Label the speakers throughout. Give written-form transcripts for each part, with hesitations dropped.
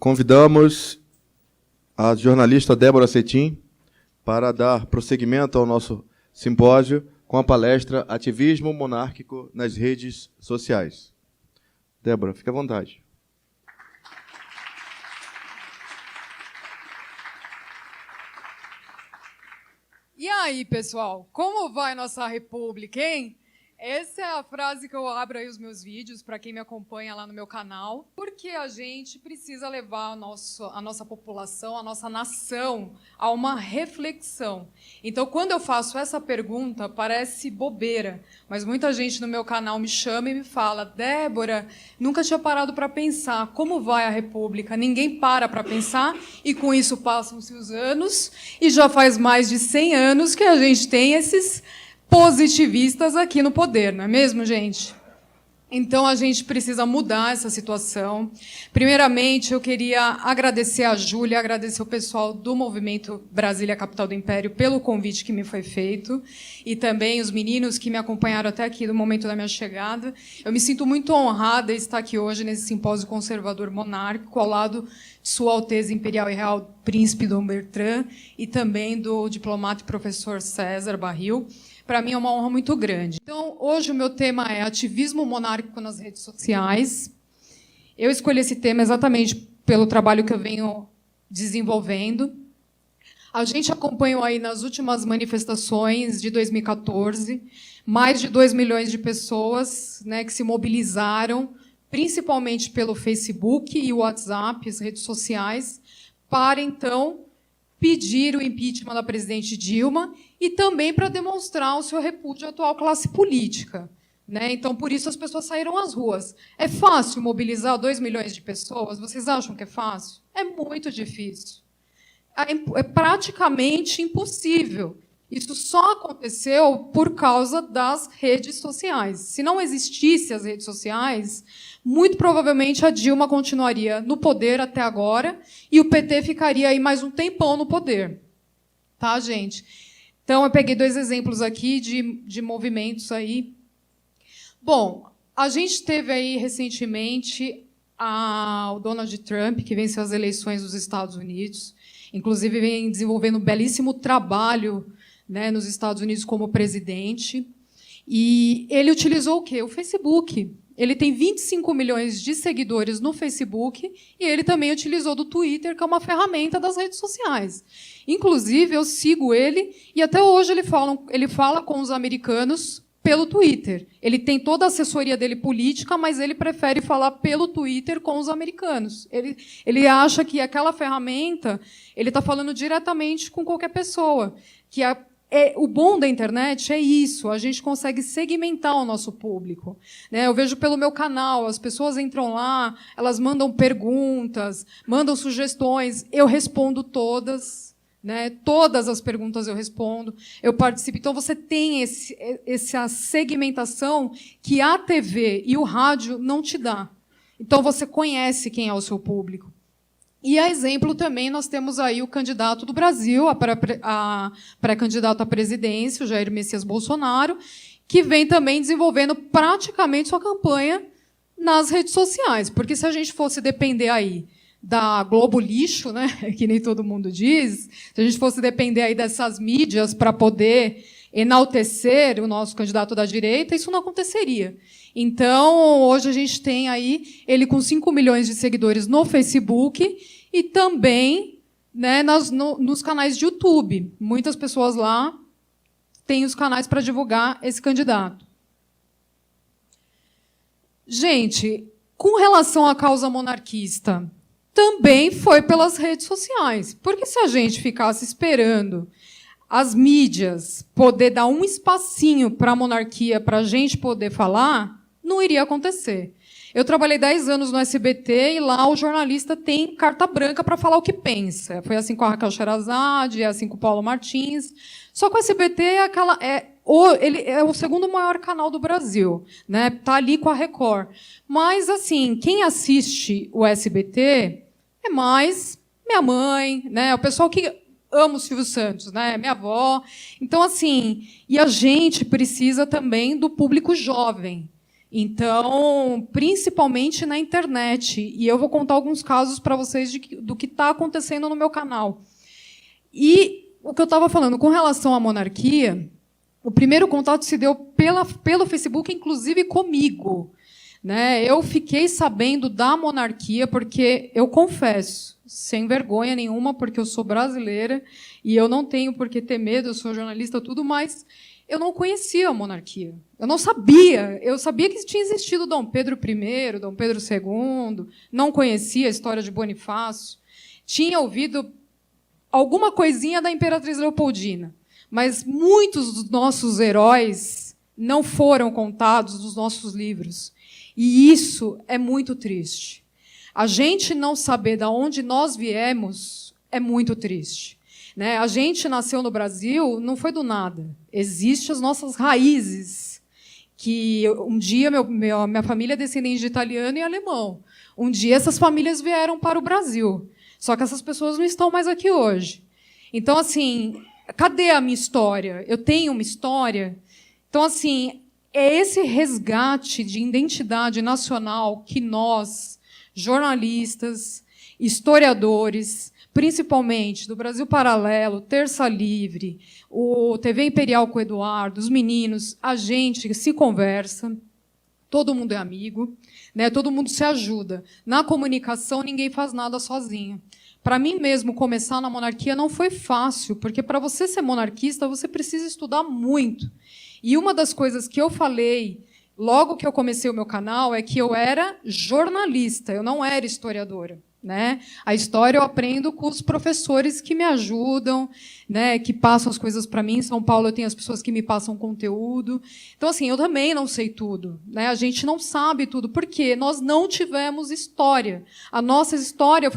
Speaker 1: Convidamos a jornalista Débora Cetim para dar prosseguimento ao nosso simpósio com a palestra Ativismo Monárquico nas Redes Sociais. Débora, fique à vontade.
Speaker 2: E aí, pessoal, como vai nossa república, hein? Essa é a frase que eu abro aí os meus vídeos, para quem me acompanha lá no meu canal, porque a gente precisa levar a nossa população, a nossa nação, a uma reflexão. Então, quando eu faço essa pergunta, parece bobeira, mas muita gente no meu canal me chama e me fala: Débora, nunca tinha parado para pensar como vai a república. Ninguém para pensar, e com isso passam-se os anos, e já faz mais de 100 anos que a gente tem esses positivistas aqui no poder, não é mesmo, gente? Então, a gente precisa mudar essa situação. Primeiramente, eu queria agradecer a Júlia, agradecer o pessoal do Movimento Brasília, Capital do Império, pelo convite que me foi feito, e também os meninos que me acompanharam até aqui no momento da minha chegada. Eu me sinto muito honrada em estar aqui hoje nesse simpósio conservador monárquico, ao lado de Sua Alteza Imperial e Real Príncipe Dom Bertrand, e também do diplomata e professor César Barril. Para mim é uma honra muito grande. Então, hoje o meu tema é ativismo monárquico nas redes sociais. Eu escolhi esse tema exatamente pelo trabalho que eu venho desenvolvendo. A gente acompanhou aí nas últimas manifestações de 2014, mais de 2 milhões de pessoas, né, que se mobilizaram, principalmente pelo Facebook e o WhatsApp, as redes sociais, para, então, pedir o impeachment da presidente Dilma e também para demonstrar o seu repúdio à atual classe política, né? Então, por isso, as pessoas saíram às ruas. É fácil mobilizar 2 milhões de pessoas? Vocês acham que é fácil? É muito difícil. É praticamente impossível. Isso só aconteceu por causa das redes sociais. Se não existissem as redes sociais, muito provavelmente a Dilma continuaria no poder até agora e o PT ficaria aí mais um tempão no poder. Tá, gente? Então, eu peguei 2 exemplos aqui de movimentos aí. Bom, a gente teve aí recentemente o Donald Trump, que venceu as eleições dos Estados Unidos. Inclusive, vem desenvolvendo um belíssimo trabalho, né, nos Estados Unidos como presidente. E ele utilizou o quê? O Facebook. Ele tem 25 milhões de seguidores no Facebook e ele também utilizou do Twitter, que é uma ferramenta das redes sociais. Inclusive, eu sigo ele e até hoje ele fala com os americanos pelo Twitter. Ele tem toda a assessoria dele política, mas ele prefere falar pelo Twitter com os americanos. Ele acha que aquela ferramenta ele está falando diretamente com qualquer pessoa, que o bom da internet é isso, a gente consegue segmentar o nosso público, né? Eu vejo pelo meu canal, as pessoas entram lá, elas mandam perguntas, mandam sugestões, eu respondo todas, né? Todas as perguntas eu respondo, eu participo. Então, você tem essa segmentação que a TV e o rádio não te dá. Então, você conhece quem é o seu público. E, a exemplo, também nós temos aí o candidato do Brasil, a pré-candidato à presidência, o Jair Messias Bolsonaro, que vem também desenvolvendo praticamente sua campanha nas redes sociais. Porque se a gente fosse depender aí da Globo lixo, né, que nem todo mundo diz, se a gente fosse depender aí dessas mídias para poder enaltecer o nosso candidato da direita, isso não aconteceria. Então, hoje a gente tem aí ele com 5 milhões de seguidores no Facebook e também, né, nos canais de YouTube. Muitas pessoas lá têm os canais para divulgar esse candidato. Gente, com relação à causa monarquista, também foi pelas redes sociais. Porque se a gente ficasse esperando as mídias poder dar um espacinho para a monarquia, para a gente poder falar, não iria acontecer. Eu trabalhei 10 anos no SBT e lá o jornalista tem carta branca para falar o que pensa. Foi assim com a Raquel Sherazade, é assim com o Paulo Martins. Só que o SBT ele é o segundo maior canal do Brasil, né? Tá ali com a Record. Mas, assim, quem assiste o SBT é mais minha mãe, né? O pessoal que ama o Silvio Santos, né? Minha avó. Então, assim, e a gente precisa também do público jovem. Então, principalmente na internet. E eu vou contar alguns casos para vocês do que está acontecendo no meu canal. E o que eu estava falando com relação à monarquia, o primeiro contato se deu pelo Facebook, inclusive comigo. Né? Eu fiquei sabendo da monarquia porque, eu confesso, sem vergonha nenhuma, porque eu sou brasileira e eu não tenho por que ter medo, eu sou jornalista, tudo, mas eu não conhecia a monarquia. Eu não sabia. Eu sabia que tinha existido Dom Pedro I, Dom Pedro II, não conhecia a história de Bonifácio. Tinha ouvido alguma coisinha da Imperatriz Leopoldina, mas muitos dos nossos heróis não foram contados nos nossos livros. E isso é muito triste. A gente não saber de onde nós viemos é muito triste. Né? A gente nasceu no Brasil, não foi do nada. Existem as nossas raízes, que um dia minha família é descendente de italiano e alemão. Um dia essas famílias vieram para o Brasil. Só que essas pessoas não estão mais aqui hoje. Então, assim, cadê a minha história? Eu tenho uma história? Então, assim, é esse resgate de identidade nacional que nós, jornalistas, historiadores, principalmente do Brasil Paralelo, Terça Livre, o TV Imperial com o Eduardo, os meninos, a gente se conversa, todo mundo é amigo, né? Todo mundo se ajuda. Na comunicação, ninguém faz nada sozinho. Para mim mesmo, começar na monarquia não foi fácil, porque para você ser monarquista, você precisa estudar muito. E uma das coisas que eu falei logo que eu comecei o meu canal é que eu era jornalista, eu não era historiadora. Né? A história eu aprendo com os professores que me ajudam, né, que passam as coisas para mim. Em São Paulo eu tenho as pessoas que me passam conteúdo. Então, assim, eu também não sei tudo. Né? A gente não sabe tudo, porque nós não tivemos história. A nossa história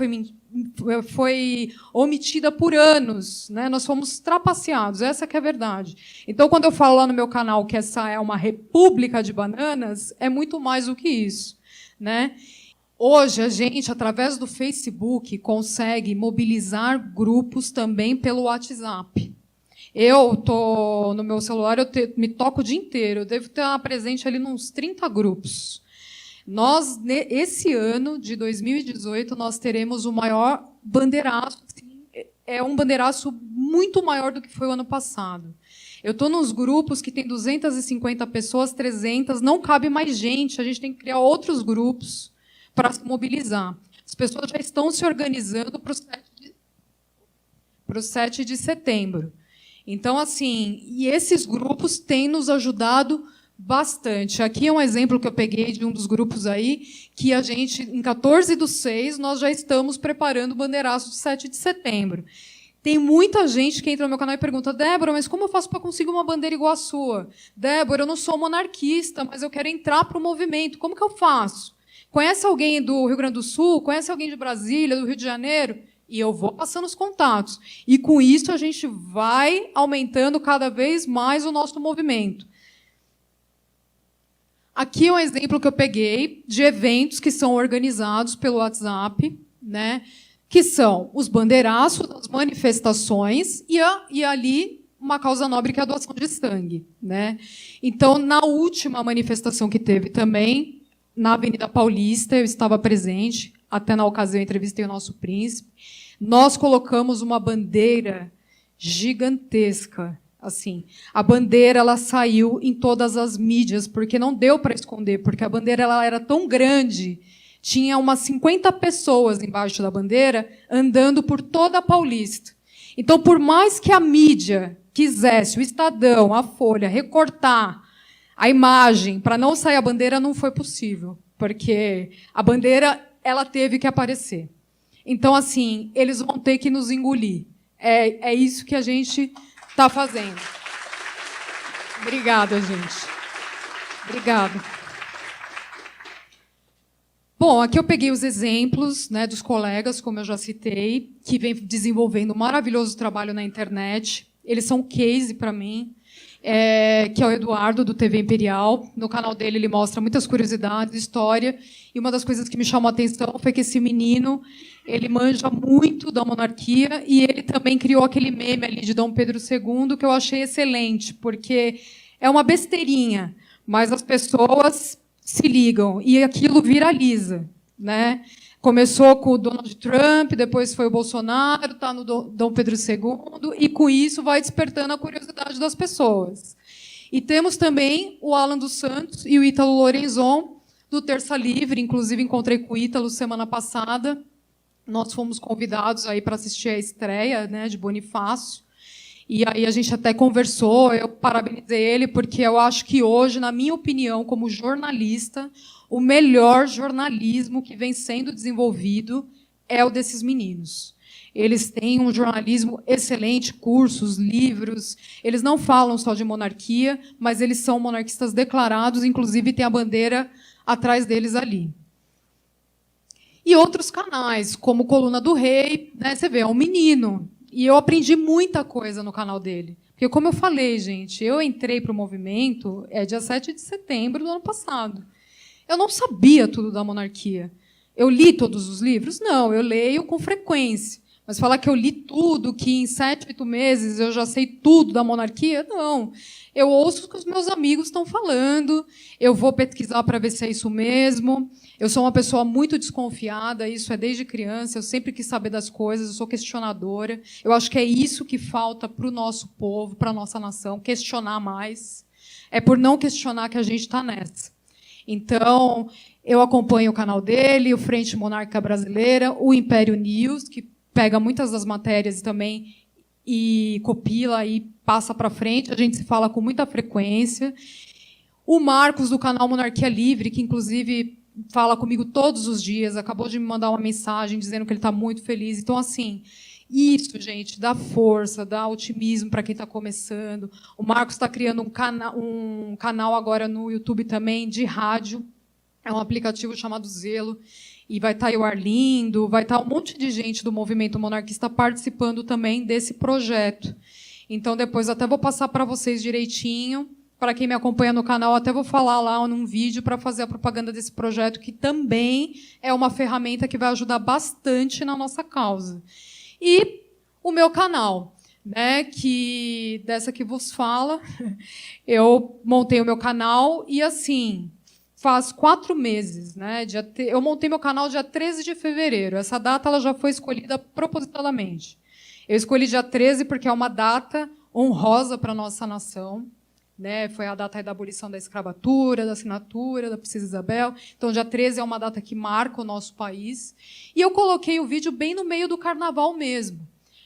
Speaker 2: foi omitida por anos. Né? Nós fomos trapaceados, essa que é a verdade. Então, quando eu falo lá no meu canal que essa é uma república de bananas, é muito mais do que isso. Né? Hoje, a gente, através do Facebook, consegue mobilizar grupos também pelo WhatsApp. Eu estou no meu celular, me toco o dia inteiro, eu devo estar presente ali nos 30 grupos. Nós, esse ano de 2018, nós teremos o maior bandeiraço, é um bandeiraço muito maior do que foi o ano passado. Eu estou nos grupos que tem 250 pessoas, 300, não cabe mais gente, a gente tem que criar outros grupos para se mobilizar. As pessoas já estão se organizando para o 7 de setembro. Então, assim, e esses grupos têm nos ajudado bastante. Aqui é um exemplo que eu peguei de um dos grupos aí, que a gente, em 14/6, nós já estamos preparando o bandeiraço de 7 de setembro. Tem muita gente que entra no meu canal e pergunta: Débora, mas como eu faço para conseguir uma bandeira igual a sua? Débora, eu não sou monarquista, mas eu quero entrar para o movimento. Como que eu faço? Conhece alguém do Rio Grande do Sul? Conhece alguém de Brasília, do Rio de Janeiro? E eu vou passando os contatos. E, com isso, a gente vai aumentando cada vez mais o nosso movimento. Aqui é um exemplo que eu peguei de eventos que são organizados pelo WhatsApp, né, que são os bandeiraços, as manifestações e ali uma causa nobre que é a doação de sangue. Né? Então, na última manifestação que teve também, na Avenida Paulista, eu estava presente, até na ocasião eu entrevistei o nosso príncipe. Nós colocamos uma bandeira gigantesca. Assim, a bandeira ela saiu em todas as mídias, porque não deu para esconder, porque a bandeira ela era tão grande, tinha umas 50 pessoas embaixo da bandeira, andando por toda a Paulista. Então, por mais que a mídia quisesse, o Estadão, a Folha, recortar a imagem para não sair a bandeira, não foi possível, porque a bandeira ela teve que aparecer. Então, assim, eles vão ter que nos engolir. É isso que a gente está fazendo. Obrigada, gente. Obrigada. Bom, aqui eu peguei os exemplos, né, dos colegas, como eu já citei, que vêm desenvolvendo um maravilhoso trabalho na internet. Eles são case para mim. Que é o Eduardo, do TV Imperial. No canal dele, ele mostra muitas curiosidades, história. E uma das coisas que me chamou a atenção foi que esse menino ele manja muito da monarquia e ele também criou aquele meme ali de Dom Pedro II que eu achei excelente, porque é uma besteirinha, mas as pessoas se ligam e aquilo viraliza, né? Começou com o Donald Trump, depois foi o Bolsonaro, está no Dom Pedro II, e com isso vai despertando a curiosidade das pessoas. E temos também o Alan dos Santos e o Ítalo Lorenzon, do Terça Livre. Inclusive, encontrei com o Ítalo semana passada. Nós fomos convidados aí para assistir a estreia, né, de Bonifácio. E aí a gente até conversou, eu parabenizei ele, porque eu acho que hoje, na minha opinião, como jornalista, o melhor jornalismo que vem sendo desenvolvido é o desses meninos. Eles têm um jornalismo excelente, cursos, livros. Eles não falam só de monarquia, mas eles são monarquistas declarados, inclusive tem a bandeira atrás deles ali. E outros canais, como Coluna do Rei, né, você vê, é um menino. E eu aprendi muita coisa no canal dele. Porque, como eu falei, gente, eu entrei para o movimento dia 7 de setembro do ano passado. Eu não sabia tudo da monarquia. Eu li todos os livros? Não, eu leio com frequência. Mas falar que eu li tudo, que em 7, 8 meses eu já sei tudo da monarquia? Não. Eu ouço o que os meus amigos estão falando, eu vou pesquisar para ver se é isso mesmo. Eu sou uma pessoa muito desconfiada, isso é desde criança, eu sempre quis saber das coisas, eu sou questionadora. Eu acho que é isso que falta para o nosso povo, para a nossa nação, questionar mais. É por não questionar que a gente está nessa. Então, eu acompanho o canal dele, o Frente Monárquica Brasileira, o Império News, que pega muitas das matérias também e copila e passa para frente. A gente se fala com muita frequência. O Marcos, do canal Monarquia Livre, que, inclusive, fala comigo todos os dias, acabou de me mandar uma mensagem dizendo que ele está muito feliz. Então, assim, isso, gente, dá força, dá otimismo para quem está começando. O Marcos está criando um canal agora no YouTube também, de rádio. É um aplicativo chamado Zelo. E vai estar o Arlindo, vai estar um monte de gente do movimento monarquista participando também desse projeto. Então, depois até vou passar para vocês direitinho. Para quem me acompanha no canal, até vou falar lá num vídeo para fazer a propaganda desse projeto, que também é uma ferramenta que vai ajudar bastante na nossa causa. E o meu canal, né, que dessa que vos fala, eu montei o meu canal e, assim, faz 4 meses, né? Eu montei meu canal dia 13 de fevereiro. Essa data ela já foi escolhida propositadamente. Eu escolhi dia 13 porque é uma data honrosa para a nossa nação. Né? Foi a data da abolição da escravatura, da assinatura da Princesa Isabel. Então, dia 13 é uma data que marca o nosso país. E eu coloquei o vídeo bem no meio do carnaval mesmo.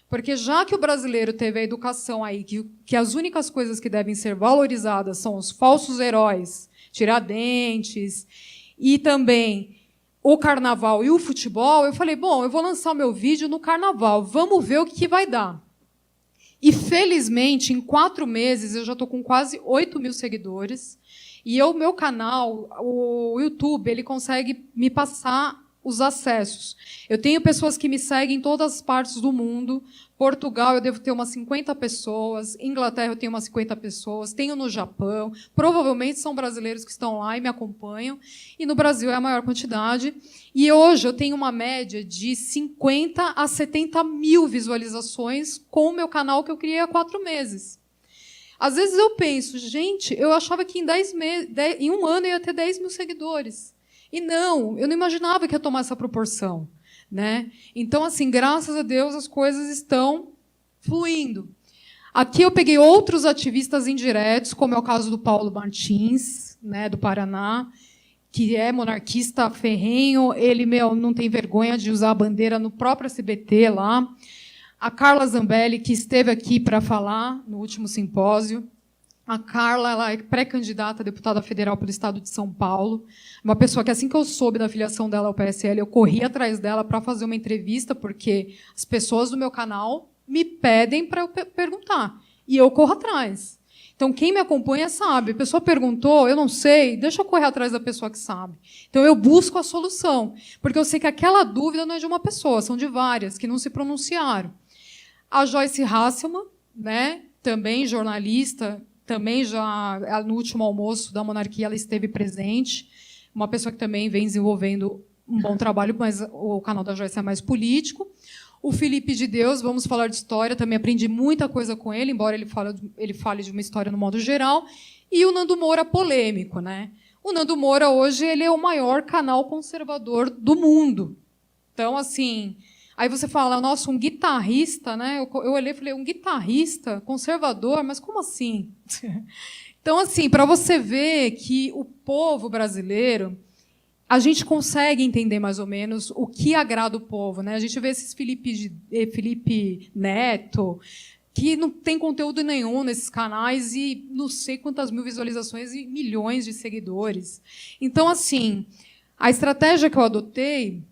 Speaker 2: Porque, já que o brasileiro teve a educação aí, que as únicas coisas que devem ser valorizadas são os falsos heróis, Tiradentes, e também o carnaval e o futebol, eu falei, bom, eu vou lançar o meu vídeo no carnaval, vamos ver o que vai dar. E, felizmente, em 4 meses, eu já estou com quase 8 mil seguidores, e o meu canal, o YouTube, ele consegue me passar os acessos. Eu tenho pessoas que me seguem em todas as partes do mundo. Portugal, eu devo ter umas 50 pessoas. Inglaterra, eu tenho umas 50 pessoas. Tenho no Japão. Provavelmente são brasileiros que estão lá e me acompanham. E no Brasil é a maior quantidade. E hoje eu tenho uma média de 50 a 70 mil visualizações com o meu canal que eu criei há 4 meses. Às vezes eu penso, gente, eu achava que em um ano eu ia ter 10 mil seguidores. E não, eu não imaginava que ia tomar essa proporção. Né? Então, assim, graças a Deus, as coisas estão fluindo. Aqui eu peguei outros ativistas indiretos, como é o caso do Paulo Martins, né, do Paraná, que é monarquista ferrenho. Ele, não tem vergonha de usar a bandeira no próprio SBT lá. A Carla Zambelli, que esteve aqui para falar no último simpósio. A Carla, ela é pré-candidata a deputada federal pelo estado de São Paulo. Uma pessoa que, assim que eu soube da filiação dela ao PSL, eu corri atrás dela para fazer uma entrevista, porque as pessoas do meu canal me pedem para eu perguntar. E eu corro atrás. Então, quem me acompanha sabe. A pessoa perguntou, eu não sei, deixa eu correr atrás da pessoa que sabe. Então, eu busco a solução. Porque eu sei que aquela dúvida não é de uma pessoa, são de várias, que não se pronunciaram. A Joyce Hasselmann, né, também jornalista, também já no último almoço da monarquia ela esteve presente, uma pessoa que também vem desenvolvendo um bom trabalho, mas o canal da Joyce é mais político. O Felipe de Deus, vamos falar de história, também aprendi muita coisa com ele, embora ele fale de uma história no modo geral. E o Nando Moura, polêmico. Né? O Nando Moura, hoje, ele é o maior canal conservador do mundo. Então, assim, aí você fala, nossa, um guitarrista, né? Eu olhei e falei, um guitarrista conservador? Mas como assim? Então, assim, para você ver que o povo brasileiro, a gente consegue entender mais ou menos o que agrada o povo, né? A gente vê esses Felipe Neto, que não tem conteúdo nenhum nesses canais e não sei quantas mil visualizações e milhões de seguidores. Então, assim, a estratégia que eu adotei,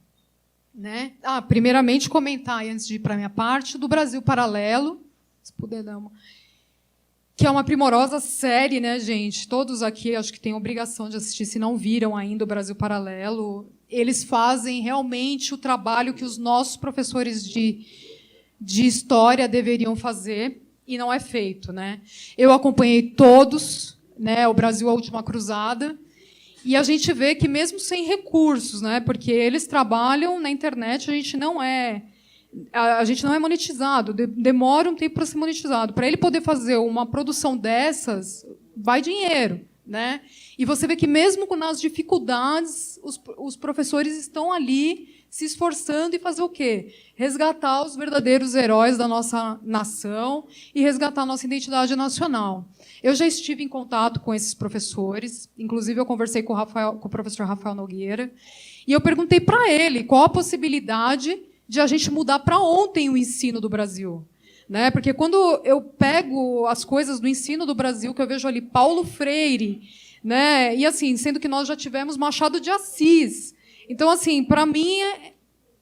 Speaker 2: né? Primeiramente, comentar, antes de ir para a minha parte, do Brasil Paralelo, se puder dar uma... que é uma primorosa série, né, gente? Todos aqui acho que têm obrigação de assistir, se não viram ainda o Brasil Paralelo. Eles fazem realmente o trabalho que os nossos professores de história deveriam fazer, e não é feito, né? Eu acompanhei todos, né, o Brasil, a Última Cruzada, e a gente vê que, mesmo sem recursos, né, porque eles trabalham na internet, a gente não é monetizado, demora um tempo para ser monetizado. Para ele poder fazer uma produção dessas, vai dinheiro, né? E você vê que, mesmo nas dificuldades, os professores estão ali se esforçando e fazer o quê? Resgatar os verdadeiros heróis da nossa nação e resgatar a nossa identidade nacional. Eu já estive em contato com esses professores, inclusive eu conversei com o professor Rafael Nogueira, e eu perguntei para ele qual a possibilidade de a gente mudar para ontem o ensino do Brasil. Né? Porque quando eu pego as coisas do ensino do Brasil, que eu vejo ali Paulo Freire, né? E assim, sendo que nós já tivemos Machado de Assis. Então, assim, para mim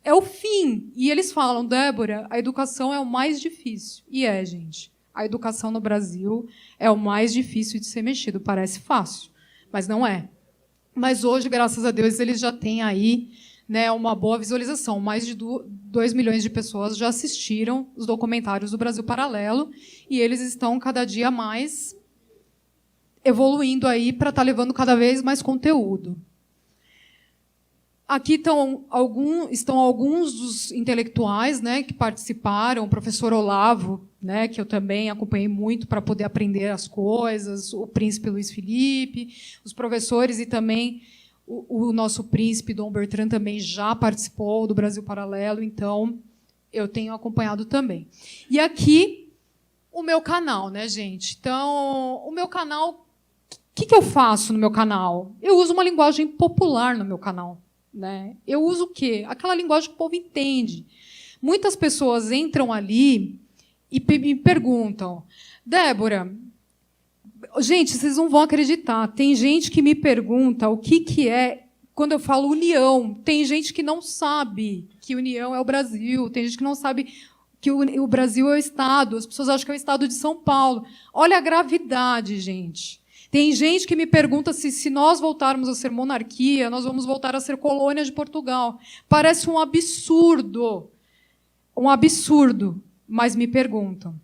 Speaker 2: é o fim. E eles falam, Débora, a educação é o mais difícil. E gente. A educação no Brasil é o mais difícil de ser mexido. Parece fácil, mas não é. Mas hoje, graças a Deus, eles já têm aí, né, uma boa visualização. Mais de 2 milhões de pessoas já assistiram os documentários do Brasil Paralelo e eles estão cada dia mais evoluindo aí para estar levando cada vez mais conteúdo. Aqui estão alguns dos intelectuais, né, que participaram, o professor Olavo, né, que eu também acompanhei muito para poder aprender as coisas, o príncipe Luiz Felipe, os professores e também o nosso príncipe Dom Bertrand também já participou do Brasil Paralelo, então eu tenho acompanhado também. E aqui o meu canal, né, gente? Então, o meu canal, o que eu faço no meu canal? Eu uso uma linguagem popular no meu canal. Né? Eu uso o quê? Aquela linguagem que o povo entende. Muitas pessoas entram ali e me perguntam, Débora, gente, vocês não vão acreditar, tem gente que me pergunta o que é, quando eu falo união, tem gente que não sabe que união é o Brasil, tem gente que não sabe que o Brasil é o Estado, as pessoas acham que é o Estado de São Paulo. Olha a gravidade, gente. Tem gente que me pergunta se nós voltarmos a ser monarquia, nós vamos voltar a ser colônia de Portugal. Parece um absurdo, mas me perguntam.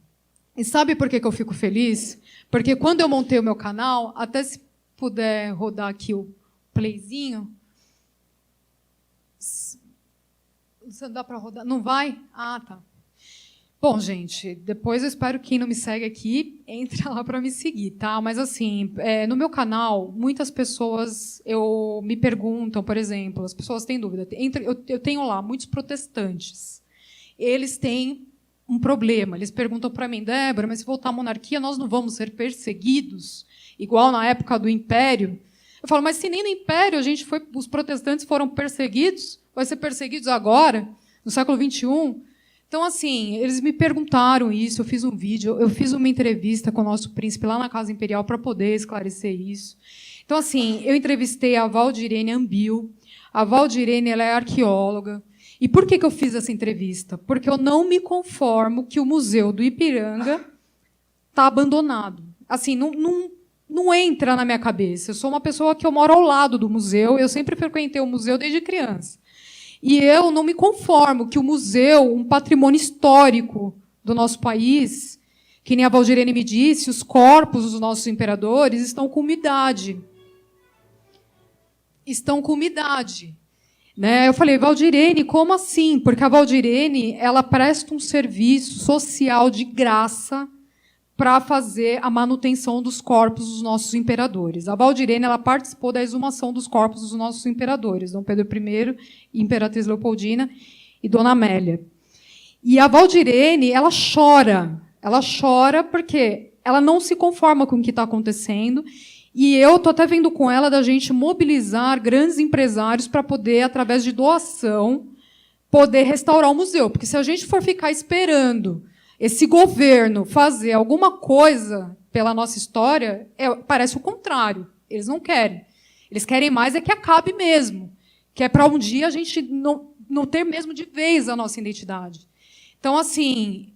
Speaker 2: E sabe por que eu fico feliz? Porque quando eu montei o meu canal, até se puder rodar aqui o playzinho, não dá para rodar? Não vai? Ah, tá. Bom, gente, depois eu espero que quem não me segue aqui entre lá para me seguir, tá? Mas, assim, no meu canal, muitas pessoas me perguntam, por exemplo, as pessoas têm dúvida. Eu tenho lá muitos protestantes. Eles têm um problema. Eles perguntam para mim, Débora, mas se voltar à monarquia, nós não vamos ser perseguidos, igual na época do Império? Eu falo, mas se nem no Império os protestantes foram perseguidos, vai ser perseguidos agora, no século XXI? Então, assim, eles me perguntaram isso, eu fiz um vídeo, eu fiz uma entrevista com o nosso príncipe lá na Casa Imperial para poder esclarecer isso. Então, assim, eu entrevistei a Valdirene Ambil. A Valdirene, ela é arqueóloga. E por que eu fiz essa entrevista? Porque eu não me conformo que o Museu do Ipiranga está abandonado. Assim, não entra na minha cabeça. Eu sou uma pessoa que eu moro ao lado do museu, eu sempre frequentei o museu desde criança. E eu não me conformo que o museu, um patrimônio histórico do nosso país, que nem a Valdirene me disse, os corpos dos nossos imperadores estão com umidade. Estão com umidade. Né? Eu falei, Valdirene, como assim? Porque a Valdirene ela presta um serviço social de graça para fazer a manutenção dos corpos dos nossos imperadores. A Valdirene, ela participou da exumação dos corpos dos nossos imperadores, Dom Pedro I, Imperatriz Leopoldina e Dona Amélia. E a Valdirene, ela chora porque ela não se conforma com o que está acontecendo, e eu estou até vendo com ela da gente mobilizar grandes empresários para poder, através de doação, poder restaurar o museu. Porque se a gente for ficar esperando esse governo fazer alguma coisa pela nossa história, parece o contrário. Eles não querem. Eles querem mais é que acabe mesmo, que é para um dia a gente não ter mesmo de vez a nossa identidade. Então, assim,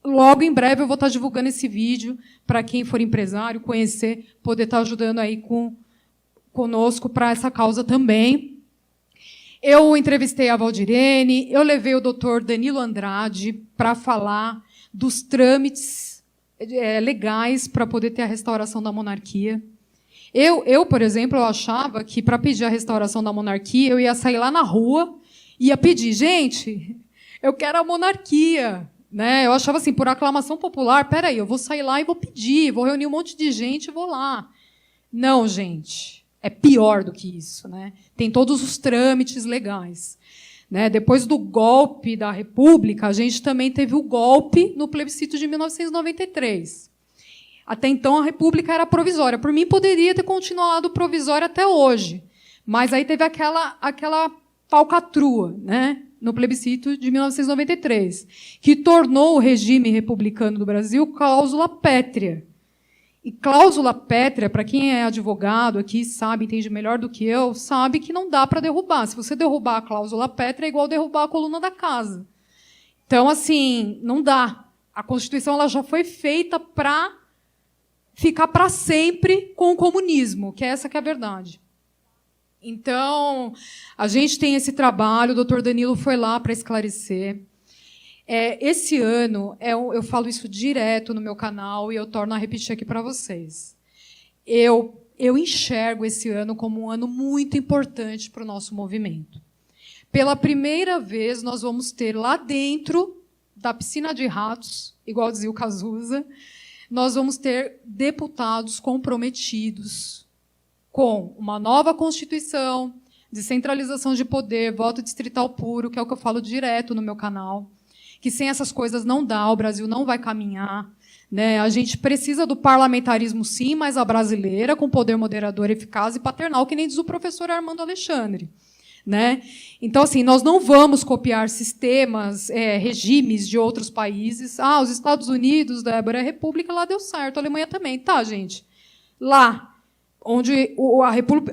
Speaker 2: logo em breve eu vou estar divulgando esse vídeo para quem for empresário, conhecer, poder estar ajudando aí conosco para essa causa também. Eu entrevistei a Valdirene, eu levei o doutor Danilo Andrade para falar dos trâmites legais para poder ter a restauração da monarquia. Eu, por exemplo, eu achava que para pedir a restauração da monarquia eu ia sair lá na rua e ia pedir, gente, eu quero a monarquia. Né? Eu achava assim, por aclamação popular, peraí, eu vou sair lá e vou pedir, vou reunir um monte de gente e vou lá. Não, gente, é pior do que isso. Né? Tem todos os trâmites legais. Né? Depois do golpe da República, a gente também teve o golpe no plebiscito de 1993. Até então, a República era provisória. Por mim, poderia ter continuado provisória até hoje. Mas aí teve aquela falcatrua, né? No plebiscito de 1993, que tornou o regime republicano do Brasil cláusula pétrea. E cláusula pétrea, para quem é advogado aqui, sabe, entende melhor do que eu, sabe que não dá para derrubar. Se você derrubar a cláusula pétrea, é igual derrubar a coluna da casa. Então, assim, não dá. A Constituição ela já foi feita para ficar para sempre com o comunismo, que essa que é a verdade. Então, a gente tem esse trabalho, o doutor Danilo foi lá para esclarecer. Esse ano, eu falo isso direto no meu canal e eu torno a repetir aqui para vocês. Eu enxergo esse ano como um ano muito importante para o nosso movimento. Pela primeira vez, nós vamos ter lá dentro da piscina de ratos, igual dizia o Cazuza, nós vamos ter deputados comprometidos com uma nova Constituição, descentralização de poder, voto distrital puro, que é o que eu falo direto no meu canal, que sem essas coisas não dá, o Brasil não vai caminhar. Né? A gente precisa do parlamentarismo, sim, mas a brasileira, com poder moderador eficaz e paternal, que nem diz o professor Armando Alexandre. Né? Então, assim, nós não vamos copiar sistemas, regimes de outros países. Ah, os Estados Unidos, Débora, a República lá deu certo, a Alemanha também. Tá, gente? Lá, onde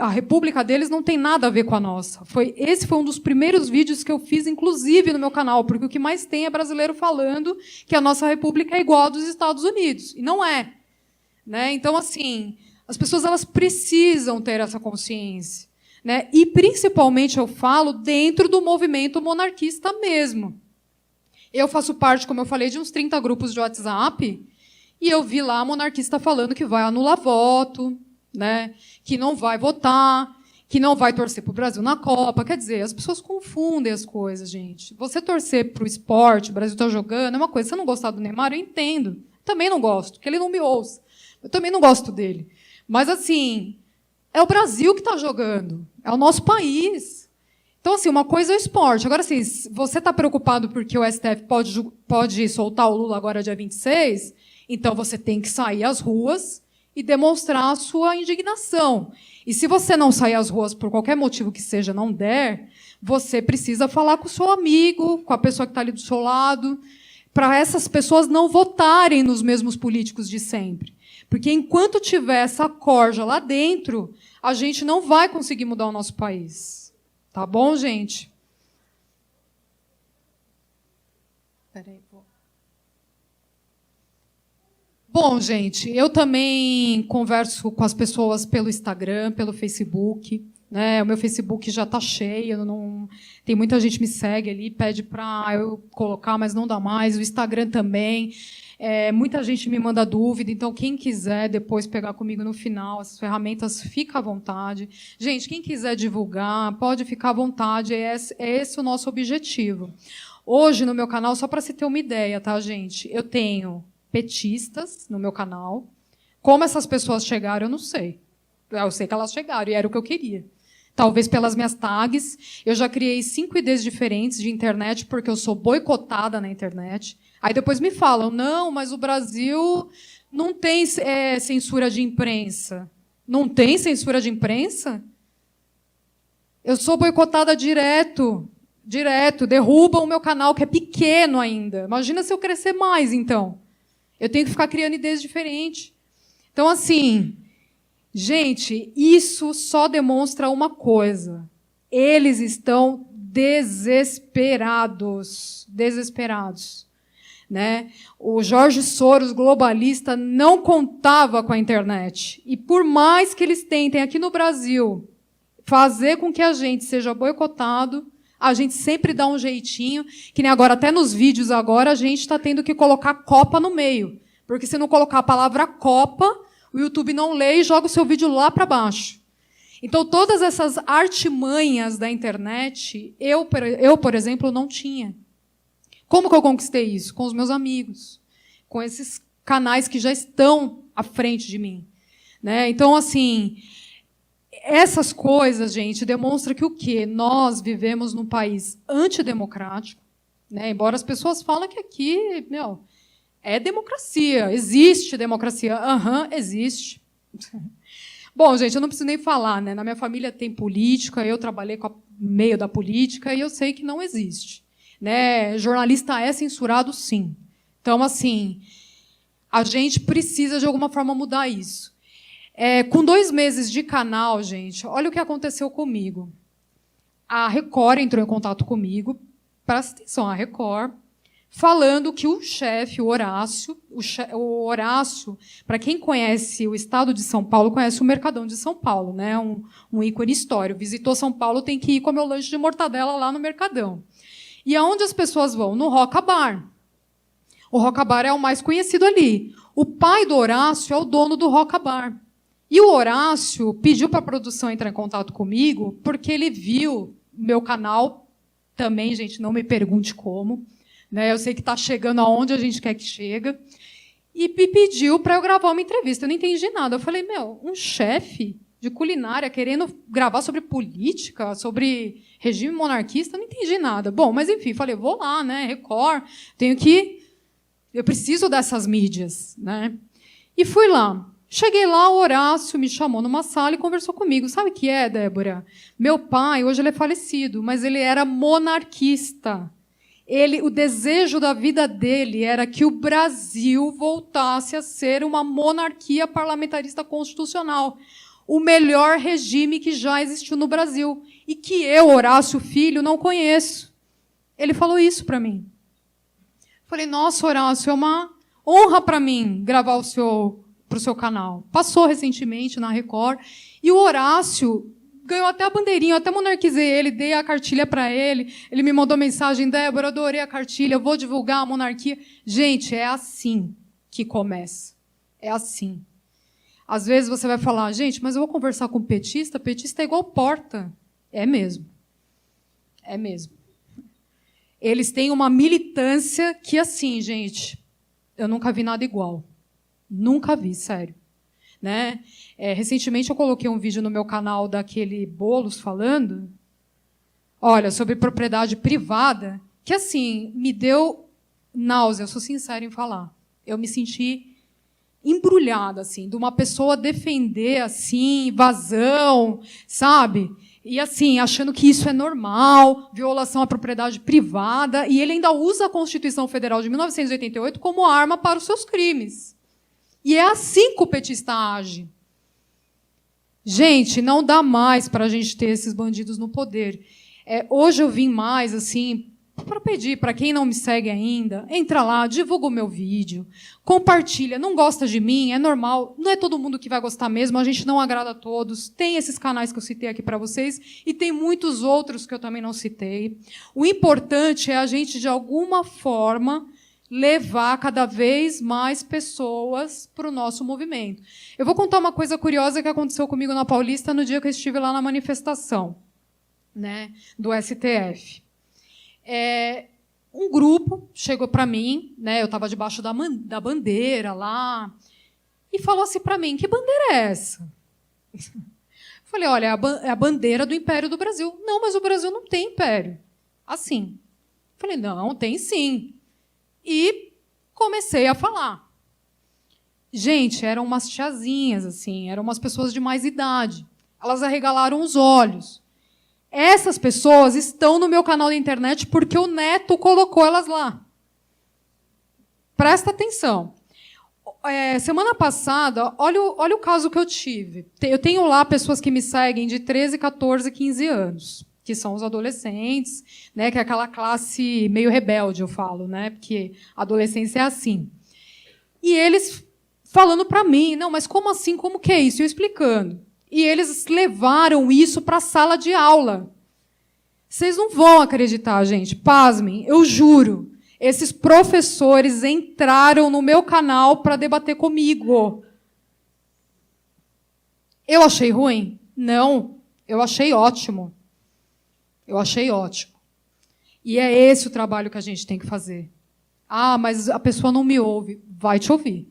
Speaker 2: a república deles não tem nada a ver com a nossa. Esse foi um dos primeiros vídeos que eu fiz, inclusive, no meu canal, porque o que mais tem é brasileiro falando que a nossa república é igual à dos Estados Unidos. E não é. Né? Então, assim, as pessoas elas precisam ter essa consciência. Né? E, principalmente, eu falo dentro do movimento monarquista mesmo. Eu faço parte, como eu falei, de uns 30 grupos de WhatsApp, e eu vi lá a monarquista falando que vai anular voto, né? Que não vai votar, que não vai torcer para o Brasil na Copa. Quer dizer, as pessoas confundem as coisas, gente. Você torcer para o esporte, o Brasil está jogando, é uma coisa. Se você não gostar do Neymar, eu entendo. Também não gosto, porque ele não me ouça. Eu também não gosto dele. Mas, assim, é o Brasil que está jogando. É o nosso país. Então, assim, uma coisa é o esporte. Agora, assim, você está preocupado porque o STF pode soltar o Lula agora dia 26, então você tem que sair às ruas e demonstrar a sua indignação. E se você não sair às ruas por qualquer motivo que seja, não der, você precisa falar com o seu amigo, com a pessoa que está ali do seu lado, para essas pessoas não votarem nos mesmos políticos de sempre. Porque enquanto tiver essa corja lá dentro, a gente não vai conseguir mudar o nosso país. Tá bom, gente? Peraí, Bom, gente, eu também converso com as pessoas pelo Instagram, pelo Facebook. Né? O meu Facebook já está cheio, tem muita gente que me segue ali, pede para eu colocar, mas não dá mais. O Instagram também. Muita gente me manda dúvida, então quem quiser depois pegar comigo no final, essas ferramentas, fica à vontade. Gente, quem quiser divulgar, pode ficar à vontade, é esse o nosso objetivo. Hoje, no meu canal, só para você ter uma ideia, tá, gente? Eu tenho petistas no meu canal. Como essas pessoas chegaram, eu não sei. Eu sei que elas chegaram, e era o que eu queria. Talvez pelas minhas tags. Eu já criei 5 IDs diferentes de internet, porque eu sou boicotada na internet. Aí depois me falam, não, mas o Brasil não tem censura de imprensa. Não tem censura de imprensa? Eu sou boicotada direto. Direto. Derrubam o meu canal, que é pequeno ainda. Imagina se eu crescer mais, então. Eu tenho que ficar criando ideias diferentes. Então, assim, gente, isso só demonstra uma coisa. Eles estão desesperados. Desesperados. Né? O Jorge Soros, globalista, não contava com a internet. E por mais que eles tentem aqui no Brasil fazer com que a gente seja boicotado, a gente sempre dá um jeitinho, que nem agora, até nos vídeos agora, a gente está tendo que colocar Copa no meio. Porque se não colocar a palavra Copa, o YouTube não lê e joga o seu vídeo lá para baixo. Então, todas essas artimanhas da internet, eu, por exemplo, não tinha. Como que eu conquistei isso? Com os meus amigos, com esses canais que já estão à frente de mim. Né? Então, assim, essas coisas, gente, demonstram que o quê? Nós vivemos num país antidemocrático, né? Embora as pessoas falem que aqui, é democracia, existe democracia. Existe. Bom, gente, eu não preciso nem falar, né? Na minha família tem política, eu trabalhei com o meio da política e eu sei que não existe. Né? Jornalista é censurado, sim. Então, assim, a gente precisa, de alguma forma, mudar isso. Com 2 meses de canal, gente, olha o que aconteceu comigo. A Record entrou em contato comigo, presta atenção, a Record, falando que o chefe, o Horácio, para quem conhece o estado de São Paulo, conhece o Mercadão de São Paulo, né? Um ícone histórico. Visitou São Paulo, tem que ir comer o lanche de mortadela lá no Mercadão. E aonde as pessoas vão? No Roca Bar. O Roca Bar é o mais conhecido ali. O pai do Horácio é o dono do Roca Bar. E o Horácio pediu para a produção entrar em contato comigo porque ele viu meu canal, também, gente, não me pergunte como, né? Eu sei que está chegando aonde a gente quer que chegue, e me pediu para eu gravar uma entrevista. Eu não entendi nada. Eu falei, um chefe de culinária querendo gravar sobre política, sobre regime monarquista, não entendi nada. Bom, mas enfim, falei, vou lá, né, Record, eu preciso dessas mídias, né? E fui lá. Cheguei lá, o Horácio me chamou numa sala e conversou comigo. Sabe o que é, Débora? Meu pai, hoje ele é falecido, mas ele era monarquista. O desejo da vida dele era que o Brasil voltasse a ser uma monarquia parlamentarista constitucional. O melhor regime que já existiu no Brasil. E que eu, Horácio Filho, não conheço. Ele falou isso para mim. Falei, nossa, Horácio, é uma honra para mim gravar para o seu canal. Passou recentemente na Record. E o Horácio ganhou até a bandeirinha, eu até monarquizei ele, dei a cartilha para ele. Ele me mandou mensagem, Débora, adorei a cartilha, eu vou divulgar a monarquia. Gente, é assim que começa. É assim. Às vezes você vai falar, gente, mas eu vou conversar com petista é igual porta. É mesmo. É mesmo. Eles têm uma militância que, assim, gente, eu nunca vi nada igual. Nunca vi, sério. Né? Recentemente eu coloquei um vídeo no meu canal daquele Boulos falando, olha, sobre propriedade privada, que, assim, me deu náusea, eu sou sincera em falar. Eu me senti embrulhada, assim, de uma pessoa defender, assim, invasão, sabe? E, assim, achando que isso é normal, violação à propriedade privada, e ele ainda usa a Constituição Federal de 1988 como arma para os seus crimes. E é assim que o petista age. Gente, não dá mais para a gente ter esses bandidos no poder. Hoje eu vim mais, assim, para pedir, para quem não me segue ainda, entra lá, divulga o meu vídeo, compartilha, não gosta de mim, é normal, não é todo mundo que vai gostar mesmo, a gente não agrada a todos, tem esses canais que eu citei aqui para vocês, e tem muitos outros que eu também não citei. O importante é a gente, de alguma forma, levar cada vez mais pessoas para o nosso movimento. Eu vou contar uma coisa curiosa que aconteceu comigo na Paulista no dia que eu estive lá na manifestação, né, do STF. um grupo chegou para mim, né, eu estava debaixo da bandeira lá, e falou assim para mim, que bandeira é essa? Falei, olha, é a bandeira do Império do Brasil. Não, mas o Brasil não tem império. Assim. Falei, não, tem sim. E comecei a falar. Gente, eram umas tiazinhas, assim, eram umas pessoas de mais idade. Elas arregalaram os olhos. Essas pessoas estão no meu canal da internet porque o neto colocou elas lá. Presta atenção. Semana passada, olha o caso que eu tive. Eu tenho lá pessoas que me seguem de 13, 14, 15 anos, que são os adolescentes, né, que é aquela classe meio rebelde, eu falo, né, porque a adolescência é assim. E eles falando para mim, não, mas como assim, como que é isso? Eu explicando. E eles levaram isso para a sala de aula. Vocês não vão acreditar, gente, pasmem, eu juro. Esses professores entraram no meu canal para debater comigo. Eu achei ruim? Não, eu achei ótimo. Eu achei ótimo. E é esse o trabalho que a gente tem que fazer. Ah, mas a pessoa não me ouve. Vai te ouvir.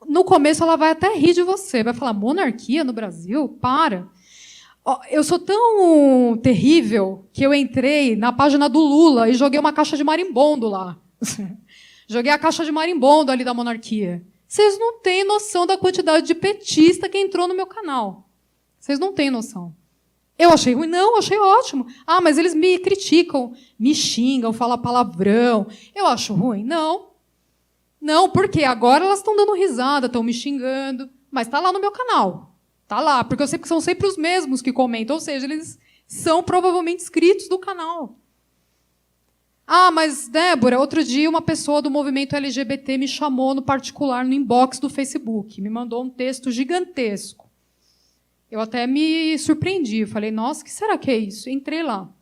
Speaker 2: No começo, ela vai até rir de você. Vai falar, monarquia no Brasil? Para. Eu sou tão terrível que eu entrei na página do Lula e joguei uma caixa de marimbondo lá. Joguei a caixa de marimbondo ali da monarquia. Vocês não têm noção da quantidade de petista que entrou no meu canal. Vocês não têm noção. Eu achei ruim? Não, achei ótimo. Ah, mas eles me criticam, me xingam, falam palavrão. Eu acho ruim? Não. Não, porque agora elas estão dando risada, estão me xingando. Mas está lá no meu canal. Está lá, porque eu sei que são sempre os mesmos que comentam. Ou seja, eles são provavelmente inscritos do canal. Ah, mas, Débora, outro dia uma pessoa do movimento LGBT me chamou no particular, no inbox do Facebook. Me mandou um texto gigantesco. Eu até me surpreendi. Falei, nossa, o que será que é isso? Entrei lá.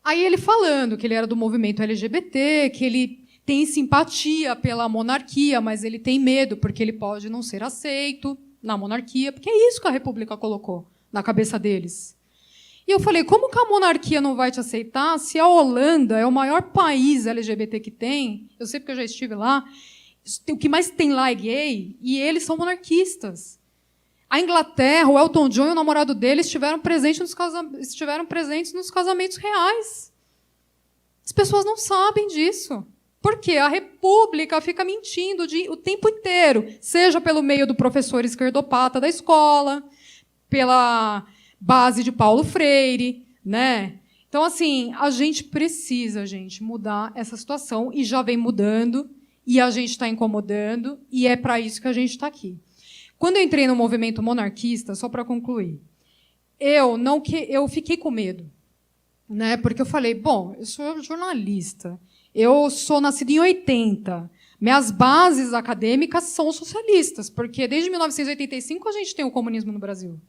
Speaker 2: Aí ele falando que ele era do movimento LGBT, que ele tem simpatia pela monarquia, mas ele tem medo porque ele pode não ser aceito na monarquia, porque é isso que a República colocou na cabeça deles. E eu falei, como que a monarquia não vai te aceitar se a Holanda é o maior país LGBT que tem? Eu sei porque eu já estive lá. O que mais tem lá é gay, e eles são monarquistas. A Inglaterra, o Elton John e o namorado dele estiveram presentes nos casamentos reais. As pessoas não sabem disso. Porque a República fica mentindo o tempo inteiro, seja pelo meio do professor esquerdopata da escola, pela base de Paulo Freire, né? Então, assim, a gente precisa, gente, mudar essa situação, e já vem mudando, e a gente está incomodando, e é para isso que a gente está aqui. Quando eu entrei no movimento monarquista, só para concluir, eu fiquei com medo, né? Porque eu falei, bom, eu sou jornalista, eu sou nascida em 80, minhas bases acadêmicas são socialistas, porque desde 1985 a gente tem o comunismo no Brasil.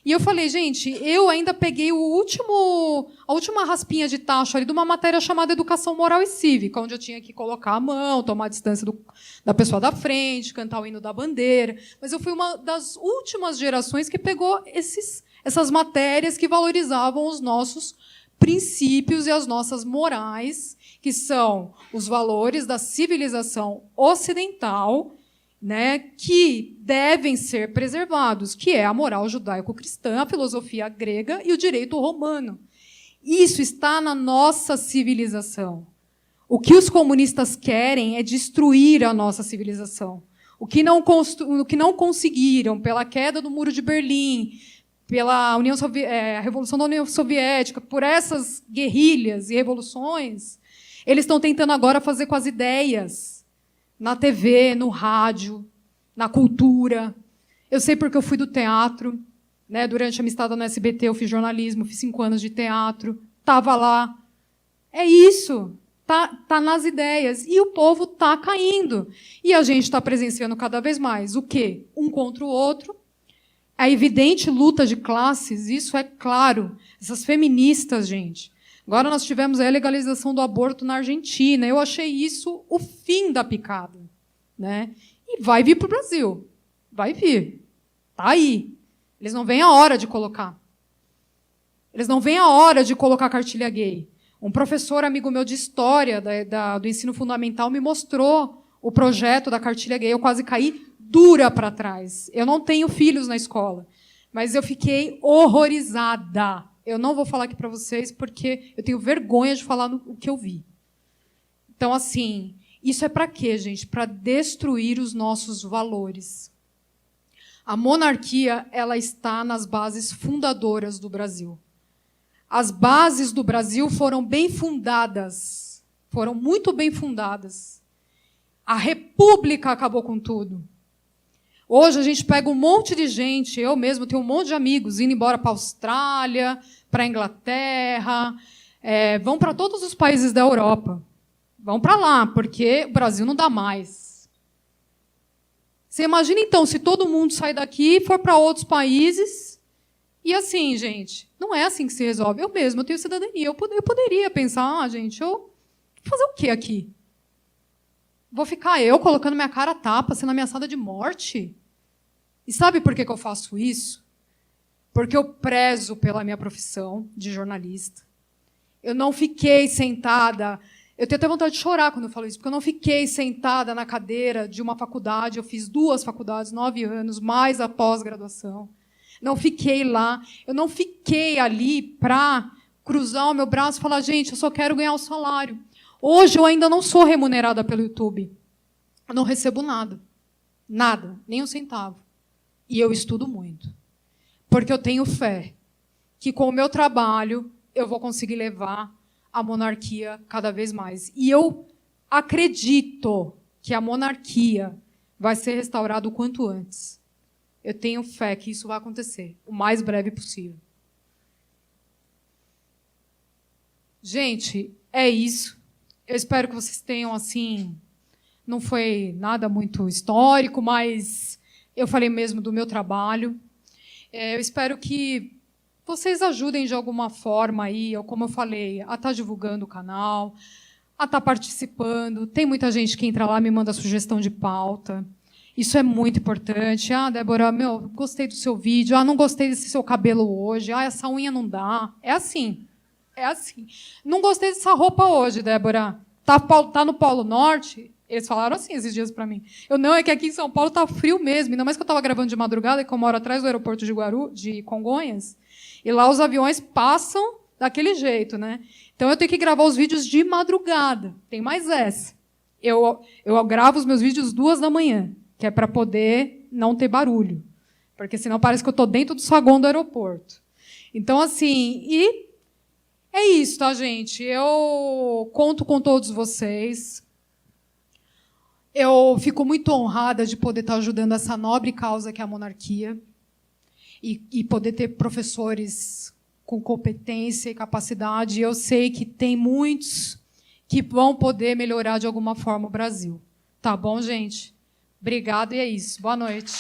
Speaker 2: E eu falei, gente, eu ainda peguei a última raspinha de tacho ali de uma matéria chamada Educação Moral e Cívica, onde eu tinha que colocar a mão, tomar a distância da pessoa da frente, cantar o hino da bandeira. Mas eu fui uma das últimas gerações que pegou essas matérias que valorizavam os nossos princípios e as nossas morais, que são os valores da civilização ocidental, né, que devem ser preservados, que é a moral judaico-cristã, a filosofia grega e o direito romano. Isso está na nossa civilização. O que os comunistas querem é destruir a nossa civilização. O que não conseguiram pela queda do Muro de Berlim, pela Revolução da União Soviética, por essas guerrilhas e revoluções, eles estão tentando agora fazer com as ideias, na TV, no rádio, na cultura. Eu sei porque eu fui do teatro, né? Durante a minha estada no SBT, eu fiz jornalismo, fiz 5 anos de teatro, estava lá. É isso, tá nas ideias. E o povo está caindo. E a gente está presenciando cada vez mais o quê? Um contra o outro. A evidente luta de classes, isso é claro. Essas feministas, gente. Agora nós tivemos a legalização do aborto na Argentina. Eu achei isso o fim da picada, né? E vai vir para o Brasil. Vai vir. Está aí. Eles não veem a hora de colocar. Eles não veem a hora de colocar a cartilha gay. Um professor amigo meu de história do ensino fundamental me mostrou o projeto da cartilha gay. Eu quase caí dura para trás. Eu não tenho filhos na escola, mas eu fiquei horrorizada. Eu não vou falar aqui para vocês porque eu tenho vergonha de falar o que eu vi. Então, assim, isso é para quê, gente? Para destruir os nossos valores. A monarquia, ela está nas bases fundadoras do Brasil. As bases do Brasil foram bem fundadas, foram muito bem fundadas. A República acabou com tudo. Hoje a gente pega um monte de gente, eu mesmo tenho um monte de amigos indo embora para a Austrália, para a Inglaterra, vão para todos os países da Europa. Vão para lá, porque o Brasil não dá mais. Você imagina, então, se todo mundo sair daqui e for para outros países. E assim, gente, não é assim que se resolve. Eu mesmo, eu tenho cidadania. Eu poderia pensar, gente, eu vou fazer o quê aqui? Vou ficar eu colocando minha cara a tapa, sendo ameaçada de morte? E sabe por que eu faço isso? Porque eu prezo pela minha profissão de jornalista. Eu não fiquei sentada... Eu tenho até vontade de chorar quando eu falo isso, porque eu não fiquei sentada na cadeira de uma faculdade, eu fiz 2 faculdades, 9 anos, mais a pós-graduação. Não fiquei lá, eu não fiquei ali para cruzar o meu braço e falar, gente, eu só quero ganhar o salário. Hoje eu ainda não sou remunerada pelo YouTube. Eu não recebo nada. Nada, nem um centavo. E eu estudo muito. Porque eu tenho fé que com o meu trabalho eu vou conseguir levar a monarquia cada vez mais. E eu acredito que a monarquia vai ser restaurada o quanto antes. Eu tenho fé que isso vai acontecer o mais breve possível. Gente, é isso. Eu espero que vocês tenham, assim... Não foi nada muito histórico, mas eu falei mesmo do meu trabalho. Eu espero que vocês ajudem de alguma forma aí, ou como eu falei, a estar divulgando o canal, a estar participando. Tem muita gente que entra lá e me manda sugestão de pauta. Isso é muito importante. Ah, Débora, gostei do seu vídeo. Ah, não gostei desse seu cabelo hoje. Ah, essa unha não dá. É assim. É assim. Não gostei dessa roupa hoje, Débora. Tá no Polo Norte? Eles falaram assim esses dias para mim. É que aqui em São Paulo tá frio mesmo. Ainda mais que eu estava gravando de madrugada, e que eu moro atrás do aeroporto de Congonhas. E lá os aviões passam daquele jeito, né? Então eu tenho que gravar os vídeos de madrugada. Tem mais essa. Eu gravo os meus vídeos 2 da manhã, que é para poder não ter barulho. Porque senão parece que eu estou dentro do saguão do aeroporto. Então, assim, e é isso, tá, gente? Eu conto com todos vocês. Eu fico muito honrada de poder estar ajudando essa nobre causa que é a monarquia. E poder ter professores com competência e capacidade. Eu sei que tem muitos que vão poder melhorar de alguma forma o Brasil. Tá bom, gente? Obrigada e é isso. Boa noite.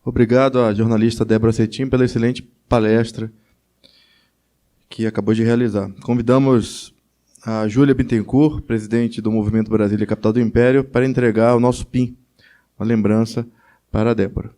Speaker 1: Obrigado à jornalista Débora Cetim pela excelente palestra que acabou de realizar. Convidamos a Júlia Bittencourt, presidente do Movimento Brasília Capital do Império, para entregar o nosso PIN, uma lembrança para a Débora.